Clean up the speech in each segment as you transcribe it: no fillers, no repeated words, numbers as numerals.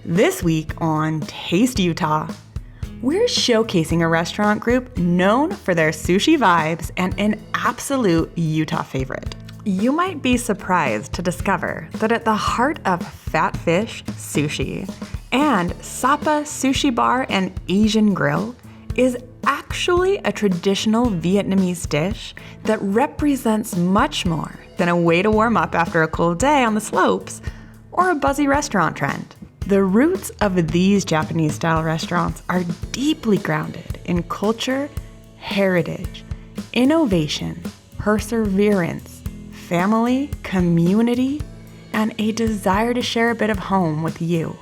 This week on Taste Utah, we're showcasing a restaurant group known for their sushi vibes and an absolute Utah favorite. You might be surprised to discover that at the heart of Fat Fish Sushi and Sapa Sushi Bar and Asian Grill is actually a traditional Vietnamese dish that represents much more than a way to warm up after a cold day on the slopes or a buzzy restaurant trend. The roots of these Japanese-style restaurants are deeply grounded in culture, heritage, innovation, perseverance, family, community, and a desire to share a bit of home with you.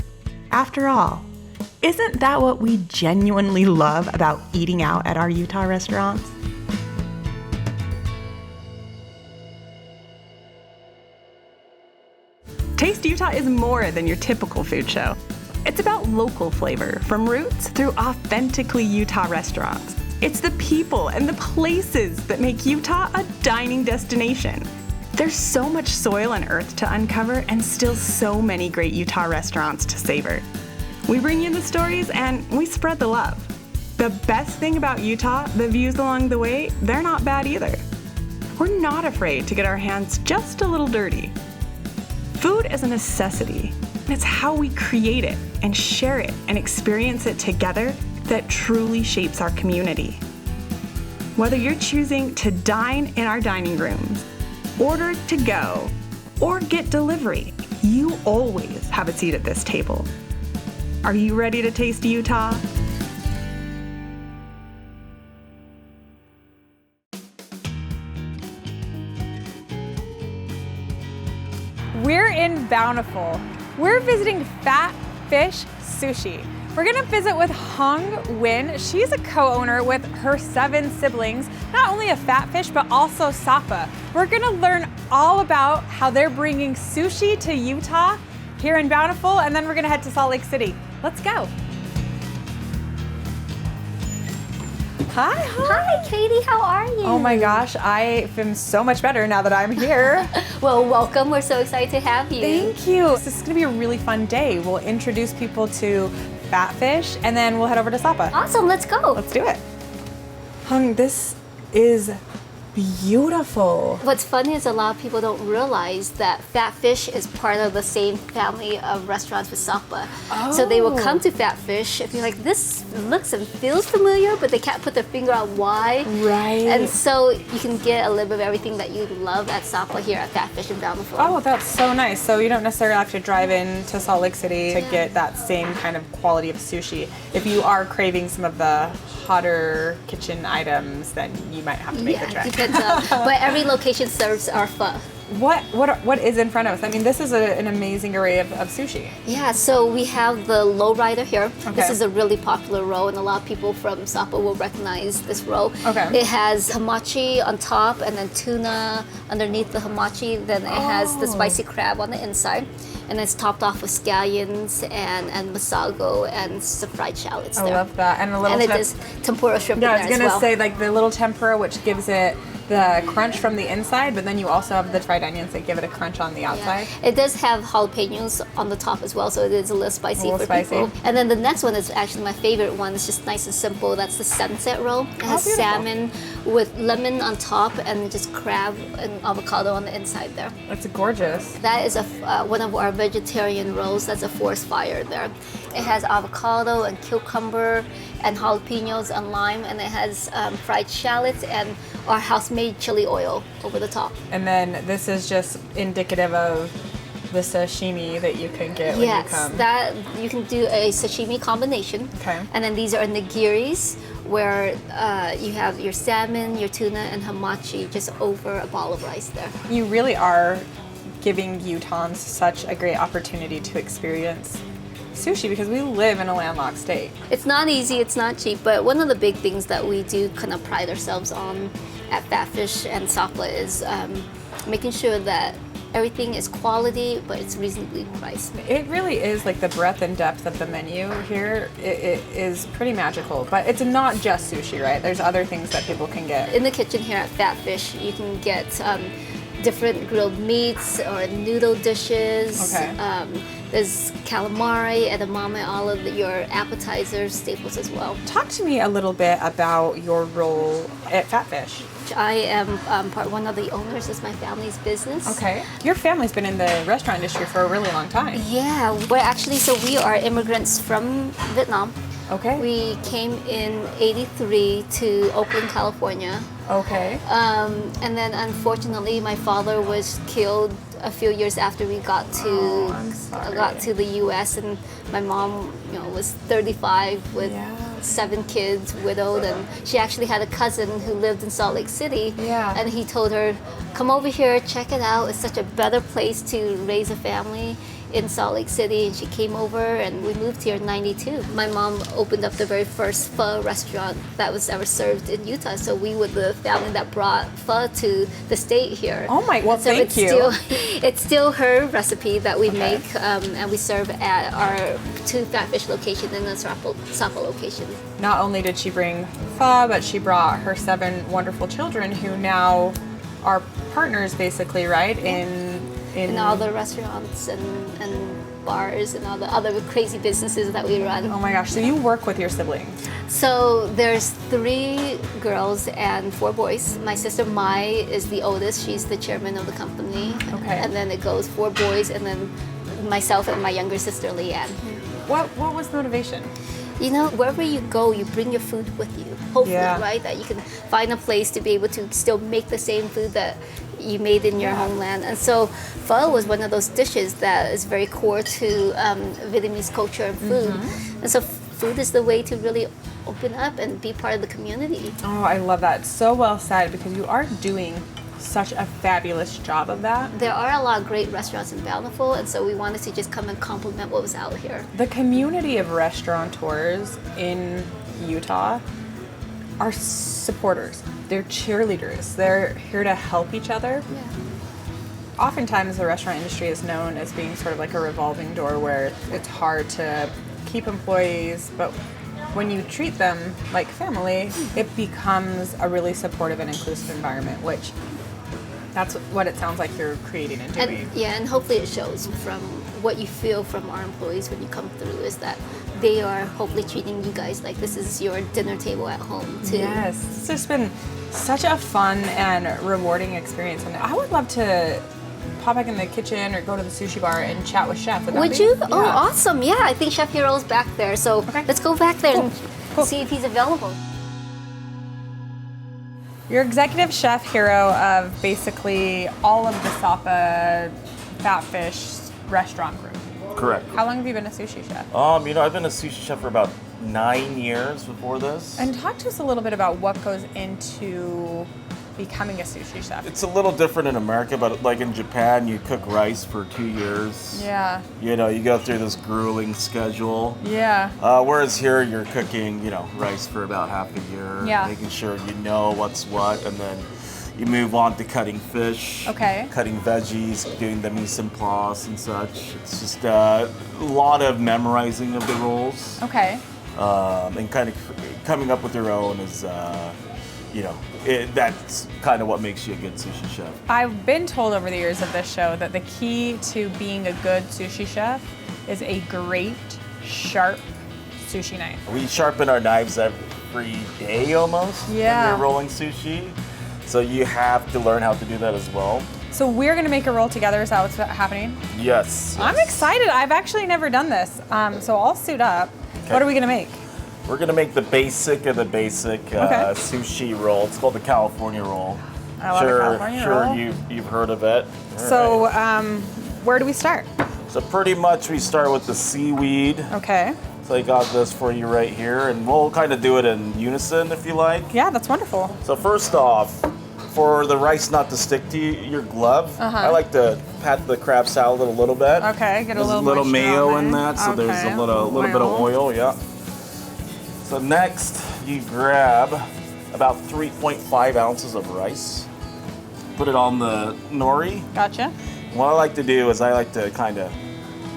After all, isn't that what we genuinely love about eating out at our Utah restaurants? Taste Utah is more than your typical food show. It's about local flavor, from roots through authentically Utah restaurants. It's the people and the places that make Utah a dining destination. There's so much soil and earth to uncover and still so many great Utah restaurants to savor. We bring you the stories and we spread the love. The best thing about Utah, the views along the way, they're not bad either. We're not afraid to get our hands just a little dirty. Food is a necessity. It's how we create it and share it and experience it together that truly shapes our community. Whether you're choosing to dine in our dining rooms, order to go, or get delivery, you always have a seat at this table. Are you ready to taste Utah? We're in Bountiful. We're visiting Fat Fish Sushi. We're gonna visit with Hung Nguyen. She's a co-owner with her 7 siblings, not only of Fat Fish, but also Sapa. We're gonna learn all about how they're bringing sushi to Utah here in Bountiful, and then we're gonna head to Salt Lake City. Let's go. Hi, Hung. Hi, Katy, how are you? Oh my gosh, I feel so much better now that I'm here. Well, welcome. We're so excited to have you. Thank you. This is gonna be a really fun day. We'll introduce people to Fat Fish and then we'll head over to Sapa. Awesome, let's go. Let's do it. Hung, this is beautiful. What's funny is a lot of people don't realize that Fat Fish is part of the same family of restaurants with Sapa. So they will come to Fat Fish and be like, this looks and feels familiar, but they can't put their finger on why. Right. And so you can get a little bit of everything that you love at Sapa here at Fat Fish in Bountiful. Oh, that's so nice. So you don't necessarily have to drive in to Salt Lake City to get that same kind of quality of sushi. If you are craving some of the hotter kitchen items, then you might have to make the trek. Depends on, but every location serves our pho. What is in front of us? I mean, this is an amazing array of sushi. Yeah, so we have the low rider here. Okay. This is a really popular roll, and a lot of people from Sapa will recognize this roll. Okay. It has hamachi on top, and then tuna underneath the hamachi. Then it has the spicy crab on the inside, and it's topped off with scallions and masago and some fried shallots there. I love that, and a little. And it is tempura shrimp Yeah, in I there was as gonna well. say like the little tempura, which gives it the crunch from the inside, but then you also have the fried onions that give it a crunch on the outside. Yeah. It does have jalapenos on the top as well, so it is a little spicy A little for spicy. people. And then the next one is actually my favorite one. It's just nice and simple. That's the sunset roll. It has beautiful. salmon with lemon on top and just crab and avocado on the inside there. It's gorgeous. That is one of our vegetarian rolls. That's a forest fire there. It has avocado and cucumber and jalapenos and lime, and it has fried shallots and our house-made chili oil over the top. And then this is just indicative of the sashimi that you can get when you come. Yes, that you can do a sashimi combination. Okay. And then these are nigiris, where you have your salmon, your tuna, and hamachi just over a ball of rice there. You really are giving Utahns such a great opportunity to experience sushi because we live in a landlocked state. It's not easy, it's not cheap, but one of the big things that we do kind of pride ourselves on at Fat Fish and Sapa is making sure that everything is quality, but it's reasonably priced. It really is like the breadth and depth of the menu here. It is pretty magical, but it's not just sushi, right? There's other things that people can get. In the kitchen here at Fat Fish, you can get different grilled meats or noodle dishes. Okay. There's calamari, edamame, all of your appetizers, staples as well. Talk to me a little bit about your role at Fat Fish. I am one of the owners. It's my family's business. Okay. Your family's been in the restaurant industry for a really long time. Yeah, so we are immigrants from Vietnam. Okay. We came in '83 to Oakland, California. Okay. And then unfortunately my father was killed a few years after we got to the US, and my mom, was 35 with 7 kids, widowed, and she actually had a cousin who lived in Salt Lake City. Yeah. And he told her, come over here, check it out. It's such a better place to raise a family in Salt Lake City. And she came over and we moved here in '92. My mom opened up the very first pho restaurant that was ever served in Utah. So we were the family that brought pho to the state here. Oh my, well, so thank you. It's still her recipe that we make, and we serve at our 2 Fat Fish locations and the Sapa location. Not only did she bring pho, but she brought her 7 wonderful children who now are partners basically, right? In all the restaurants and bars and all the other crazy businesses that we run. Oh my gosh, so you work with your siblings? So there's 3 girls and 4 boys. My sister Mai is the oldest. She's the chairman of the company. Okay. And then it goes 4 boys, and then myself and my younger sister Leanne. What was the motivation? Wherever you go, you bring your food with you. Hopefully, Yeah. right? That you can find a place to be able to still make the same food that you made in your homeland. And so pho was one of those dishes that is very core to Vietnamese culture and food. And so food is the way to really open up and be part of the community. Oh, I love that. So well said, because you are doing such a fabulous job of that. There are a lot of great restaurants in Bountiful, and so we wanted to just come and complement what was out here. The community of restaurateurs in Utah are supporters. They're cheerleaders. They're here to help each other. Yeah. Oftentimes the restaurant industry is known as being sort of like a revolving door where it's hard to keep employees, but when you treat them like family, it becomes a really supportive and inclusive environment, which that's what it sounds like you're creating and doing. And hopefully it shows from what you feel from our employees when you come through, is that they are hopefully treating you guys like this is your dinner table at home too. Yes, it's just been such a fun and rewarding experience, and I would love to pop back in the kitchen or go to the sushi bar and chat with Chef. Would you? Yeah. Oh, awesome. Yeah, I think Chef Hiro's back there, so let's go back there and see if he's available. You're executive chef hero of basically all of the Sapa Fat Fish restaurant group. Correct. How long have you been a sushi chef? I've been a sushi chef for about 9 years before this. And talk to us a little bit about what goes into becoming a sushi chef. It's a little different in America, but like in Japan, you cook rice for 2 years. Yeah. You go through this grueling schedule. Yeah. Whereas here, you're cooking, rice for about half a year. Yeah. Making sure you know what's what, and then you move on to cutting fish. Okay. Cutting veggies, doing the mise en place and such. It's just a lot of memorizing of the rules. Okay. And kind of coming up with your own is, that's kind of what makes you a good sushi chef. I've been told over the years of this show that the key to being a good sushi chef is a great, sharp sushi knife. We sharpen our knives every day almost when we're rolling sushi. So you have to learn how to do that as well. So we're gonna make a roll together, is that what's happening? Yes. I'm excited. I've actually never done this. So I'll suit up. Okay. What are we gonna make? We're gonna make the basic of the basic sushi roll. It's called the California roll. I love a California roll. You've heard of it. So where do we start? So pretty much we start with the seaweed. Okay. So I got this for you right here, and we'll kind of do it in unison if you like. Yeah, that's wonderful. So first off, for the rice not to stick to your glove, I like to pat the crab salad a little bit. Okay, get a There's little mayo in in that, so there's a little bit of oil, yeah. So next, you grab about 3.5 ounces of rice, put it on the nori. Gotcha. What I like to do is I like to kind of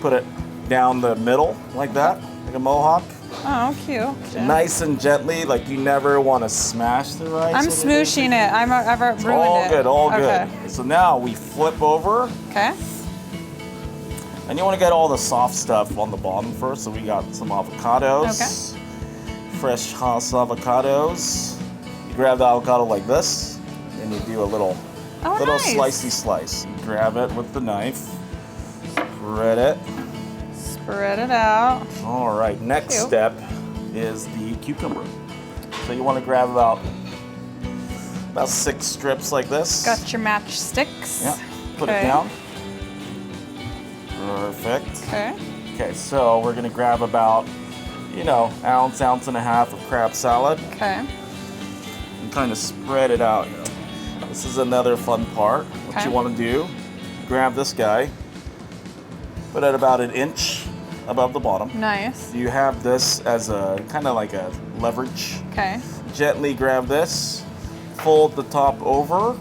put it down the middle like that, like a mohawk. Oh, cute. Nice and gently, like you never want to smash the rice. I'm smooshing it. I've ruined all it. good, all Okay. good. So now we flip over. Okay. And you want to get all the soft stuff on the bottom first. So we got some avocados. Okay. Fresh Hass avocados. You grab the avocado like this, and you do a little nice. slicey slice. You grab it with the knife, spread it. Spread it out. All right, next Cute. step is the cucumber. So you want to grab about 6 strips like this. Got your matchsticks. Yeah, put it down. Perfect. Okay. Okay, so we're gonna grab about, ounce and a half of crab salad Okay. and kind of spread it out. This is another fun part. What Okay. you want to do, grab this guy, put it about 1 inch above the bottom. Nice. You have this as a kind of like a leverage. Okay. Gently grab this, fold the top over,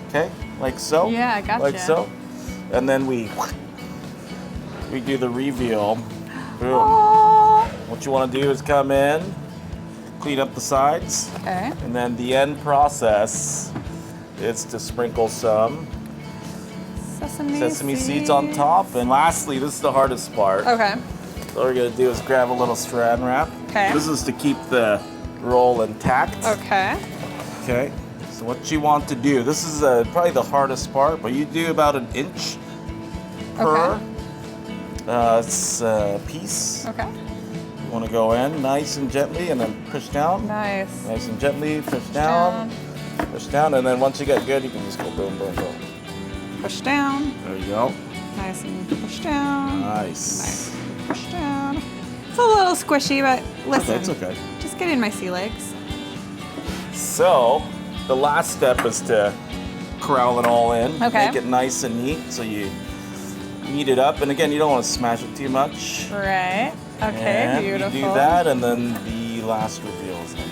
okay, like so. Yeah, I gotcha. Like so. And then we do the reveal. Boom. Oh. What you want to do is come in, clean up the sides, Okay. and then the end process is to sprinkle some sesame seeds on top. And lastly, this is the hardest part. Okay. So what we're gonna do is grab a little saran wrap. Okay. This is to keep the roll intact. Okay. Okay. So what you want to do, this is probably the hardest part, but you do about 1 inch per piece. Okay. You want to go in nice and gently and then push down. Nice. Nice and gently, push down. Push down, and then once you get good, you can just go boom, boom, boom. Push down. There you go. Nice and push down. Nice. Nice. Push down. It's a little squishy, but listen. It's okay. Just get in my sea legs. So, the last step is to corral it all in. Okay. Make it nice and neat, so you knead it up. And again, you don't want to smash it too much. Right. Okay, And beautiful. You do that, and then the last reveal is done.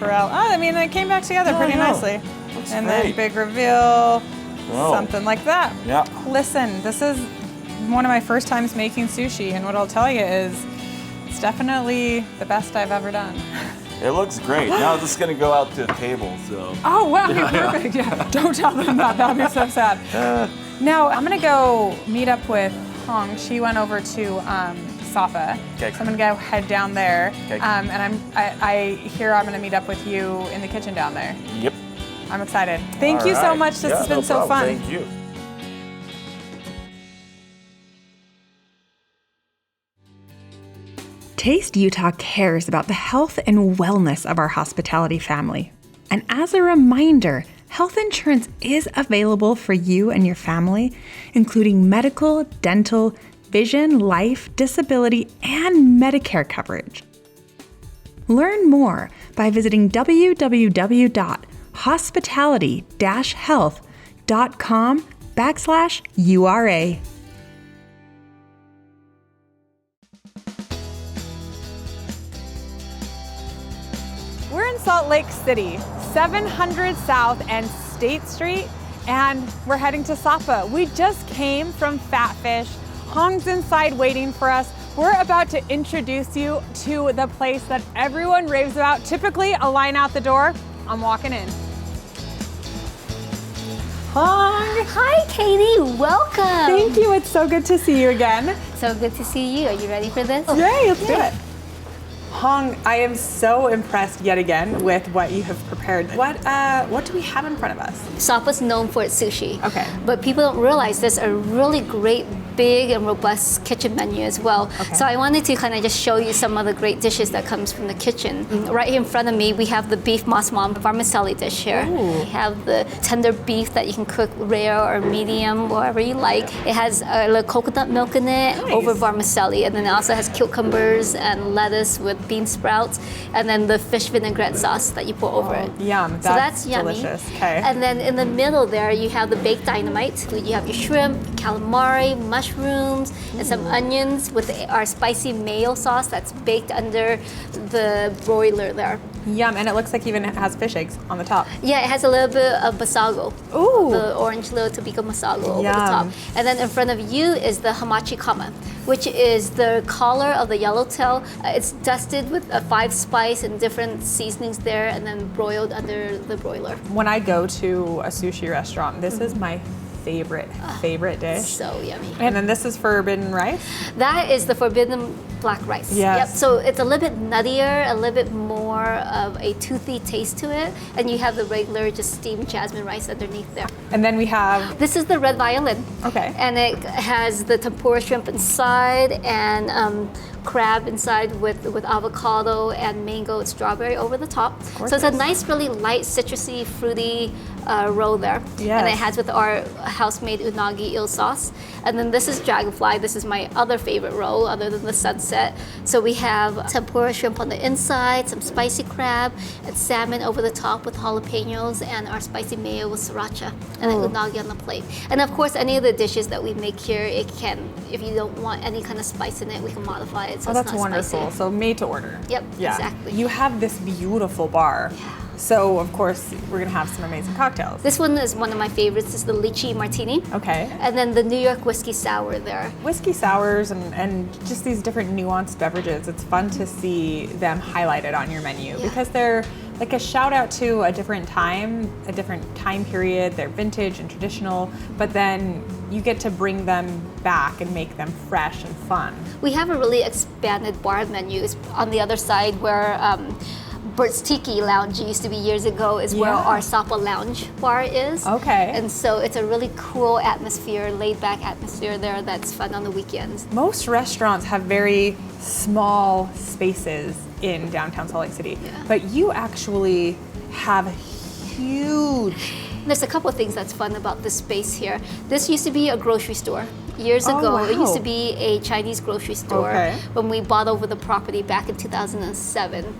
Corral. Oh, I mean, it came back together Oh, pretty yeah. nicely. Looks And great. then big reveal, Oh. something like that. Yeah. Listen, this is one of my first times making sushi, and what I'll tell you is it's definitely the best I've ever done. It looks great. Now this is going to go out to a table, so. Oh, wow, okay, perfect. Yeah. Don't tell them that. That would be so sad. Now, I'm going to go meet up with Hong. She went over to Sapa. Okay. So I'm going to go head down there. Okay. And I hear I'm going to meet up with you in the kitchen down there. Yep. I'm excited. Thank All you so right. much. This Yeah, has been no so problem. fun. Thank you. Taste Utah cares about the health and wellness of our hospitality family. And as a reminder, health insurance is available for you and your family, including medical, dental, vision, life, disability, and Medicare coverage. Learn more by visiting www.hospitality-health.com/URA. We're in Salt Lake City, 700 South and State Street, and we're heading to Sapa. We just came from Fat Fish. Hong's inside waiting for us. We're about to introduce you to the place that everyone raves about. Typically, a line out the door. I'm walking in. Hong! Hi, Katy. Welcome. Thank you. It's so good to see you again. So good to see you. Are you ready for this? Yay, let's do it. Hong, I am so impressed yet again with what you have prepared. What do we have in front of us? Sapa's known for its sushi. Okay. But people don't realize there's a really great, big and robust kitchen menu as well. Okay. So I wanted to kind of just show you some of the great dishes that comes from the kitchen. Right here in front of me, we have the beef masmam vermicelli dish here. Ooh. We have the tender beef that you can cook rare or medium, whatever you like. It has a little coconut milk in it over vermicelli, and then it also has cucumbers and lettuce with bean sprouts, and then the fish vinaigrette sauce that you pour over it. Yum, So that's yummy. delicious. Okay. And then in the middle there, you have the baked dynamite. You have your shrimp, calamari, mushrooms, and some onions with our spicy mayo sauce that's baked under the broiler there. Yum, and it looks like even it has fish eggs on the top. Yeah, it has a little bit of masago. Ooh. The orange little tobiko masago over the Yum. top. And then in front of you is the hamachi kama, which is the collar of the yellowtail. It's dusted with a 5-spice and different seasonings there, and then broiled under the broiler. When I go to a sushi restaurant, this is my favorite dish. So yummy. And then this is forbidden rice? That is the forbidden black rice. Yes. Yep. So it's a little bit nuttier, a little bit more of a toothy taste to it, and you have the regular just steamed jasmine rice underneath there. And then we have... This is the red violin. Okay. And it has the tempura shrimp inside and crab inside with avocado and mango and strawberry over the top. Gorgeous. So it's a nice, really light, citrusy, fruity roll there. Yes. And it has with our house-made unagi eel sauce. And then this is dragonfly. This is my other favorite roll other than the sunset. So we have tempura shrimp on the inside, some spicy crab, and salmon over the top with jalapenos, and our spicy mayo with sriracha, and then unagi on the plate. And of course, any of the dishes that we make here, it can, if you don't want any kind of spice in it, we can modify it so Oh, it's that's not wonderful. spicy. So made to order. Yep, Yeah. exactly. You have this beautiful bar. Yeah. So, of course, we're going to have some amazing cocktails. This one is one of my favorites. It's the lychee martini. Okay. And then the New York whiskey sour there. Whiskey sours and just these different nuanced beverages, it's fun to see them highlighted on your menu because they're like a shout out to a different time period. They're vintage and traditional, but then you get to bring them back and make them fresh and fun. We have a really expanded bar menu. It's on the other side where Bert's Tiki Lounge used to be years ago is where our Sapa Lounge bar is. Okay. And so it's a really cool atmosphere, laid back atmosphere there that's fun on the weekends. Most restaurants have very small spaces in downtown Salt Lake City, but you actually have huge. There's a couple of things that's fun about this space here. This used to be a grocery store. Years ago, it used to be a Chinese grocery store when we bought over the property back in 2007.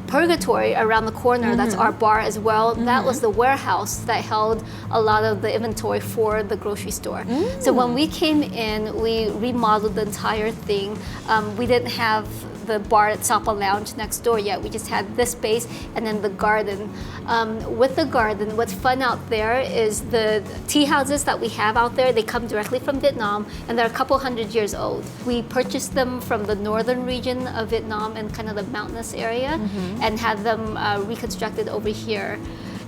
Purgatory around the corner, that's our bar as well. That was the warehouse that held a lot of the inventory for the grocery store. So when we came in, we remodeled the entire thing. We didn't have the bar at Sapa Lounge next door yet. We just had this space and then the garden. With the garden, what's fun out there is the tea houses that we have out there, they come directly from Vietnam and they're a couple hundred years old. We purchased them from the northern region of Vietnam and kind of the mountainous area and had them reconstructed over here.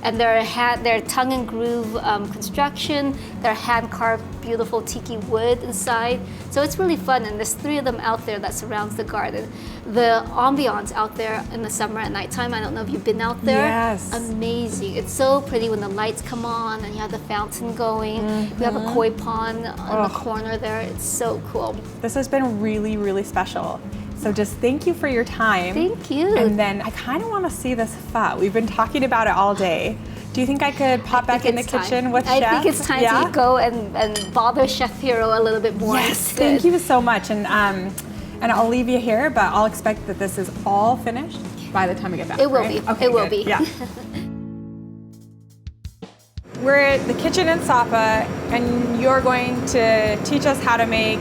And they're tongue and groove construction. They're hand carved, beautiful tiki wood inside. So it's really fun. And there's 3 of them out there that surrounds the garden. The ambiance out there in the summer at nighttime. I don't know if you've been out there. Yes. Amazing. It's so pretty when the lights come on and you have the fountain going. We have a koi pond in the corner there. It's so cool. This has been really, really special. So just thank you for your time. Thank you. And then I kind of want to see this pho. We've been talking about it all day. Do you think I could pop back in the kitchen with Chef? I think it's time to go and bother Chef Hero a little bit more. Yes, thank you so much. And I'll leave you here, but I'll expect that this is all finished by the time we get back. It will be. Okay, it will good. be. Yeah. We're at the kitchen in Sapa, and you're going to teach us how to make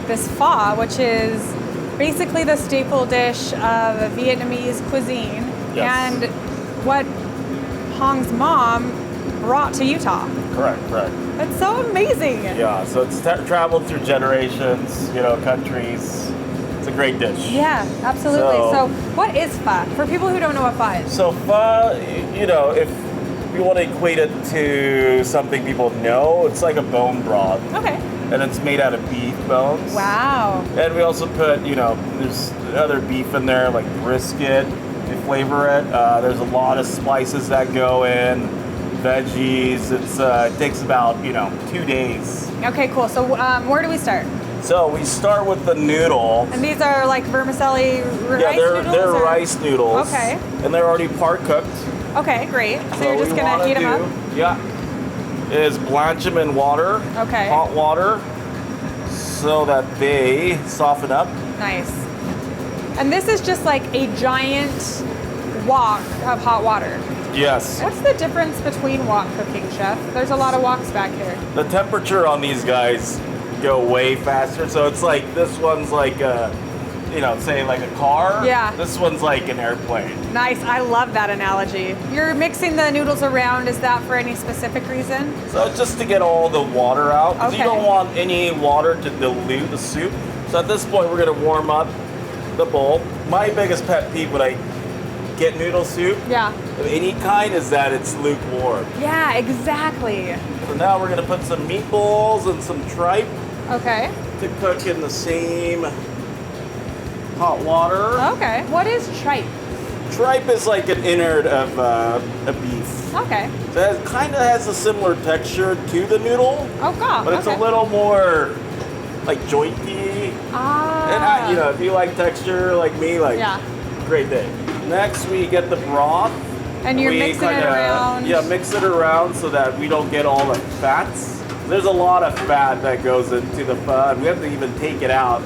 this pho, which is basically the staple dish of Vietnamese cuisine. Yes. And what Hong's mom brought to Utah. Correct. It's so amazing. Yeah, so it's traveled through generations, countries. It's a great dish. Yeah, absolutely. So what is pho? For people who don't know what pho is. So pho, if you want to equate it to something people know, it's like a bone broth. Okay. And it's made out of beef bones. Wow. And we also put, there's other beef in there, like brisket. We flavor it. There's a lot of spices that go in, veggies. It takes about, 2 days. Okay, cool. So where do we start? So we start with the noodle. And these are like vermicelli rice Yeah, noodles? they're or? rice noodles. Okay. And they're already part cooked. Okay, great. So you're what just we gonna wanna heat them up? Yeah. Is blanch them in water. Okay. Hot water. So that they soften up. Nice. And this is just like a giant wok of hot water. Yes. What's the difference between wok cooking, Chef? There's a lot of woks back here. The temperature on these guys go way faster. So it's like, this one's like say like a car. Yeah. This one's like an airplane. Nice, I love that analogy. You're mixing the noodles around, is that for any specific reason? So it's just to get all the water out. 'Cause Okay. you don't want any water to dilute the soup. So at this point, we're gonna warm up the bowl. My biggest pet peeve when I get noodle soup Yeah. of any kind is that it's lukewarm. Yeah, exactly. So now we're gonna put some meatballs and some tripe Okay. to cook in the same hot water. Okay. What is tripe? Tripe is like an innard of a beef. Okay. So it kind of has a similar texture to the noodle, Oh, God. but it's okay. a little more like jointy. Ah. And if you like texture like me, like Yeah. great day. Next we get the broth. And you're We mixing it around. Yeah, mix it around so that we don't get all the fats. There's a lot of fat that goes into the pho. We have to even take it out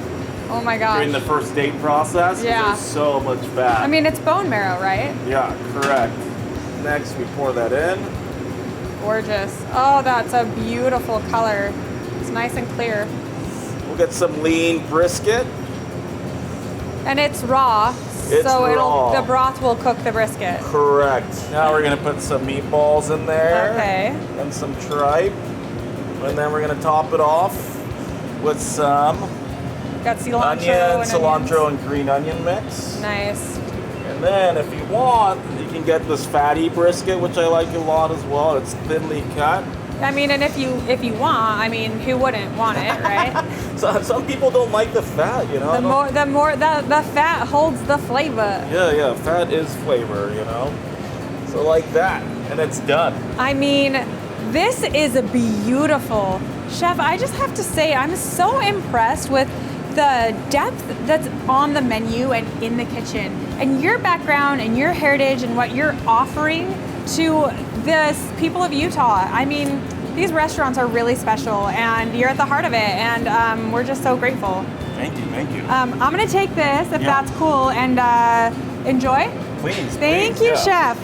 Oh my gosh. during the first date process. 'Cause Yeah. There's so much fat. I mean, it's bone marrow, right? Yeah, correct. Next, we pour that in. Gorgeous. Oh, that's a beautiful color. It's nice and clear. We'll get some lean brisket. And it's raw, It's so raw. the broth will cook the brisket. Correct. Now we're gonna put some meatballs in there. Okay. And some tripe. And then we're gonna top it off with some Got cilantro onion, and cilantro, onions. and green onion mix. Nice. And then if you want, you can get this fatty brisket, which I like a lot as well. It's thinly cut. I mean, and if you want, I mean, who wouldn't want it, right? So some people don't like the fat, you know. the fat holds the flavor. Yeah, fat is flavor, you know. So like that, and it's done. I mean, this is beautiful. Chef, I just have to say, I'm so impressed with the depth that's on the menu and in the kitchen, and your background and your heritage and what you're offering to the people of Utah. I mean, these restaurants are really special, and you're at the heart of it, and we're just so grateful. Thank you. I'm gonna take this, if Yeah. that's cool, and enjoy. Please. Thank you, yeah. Chef.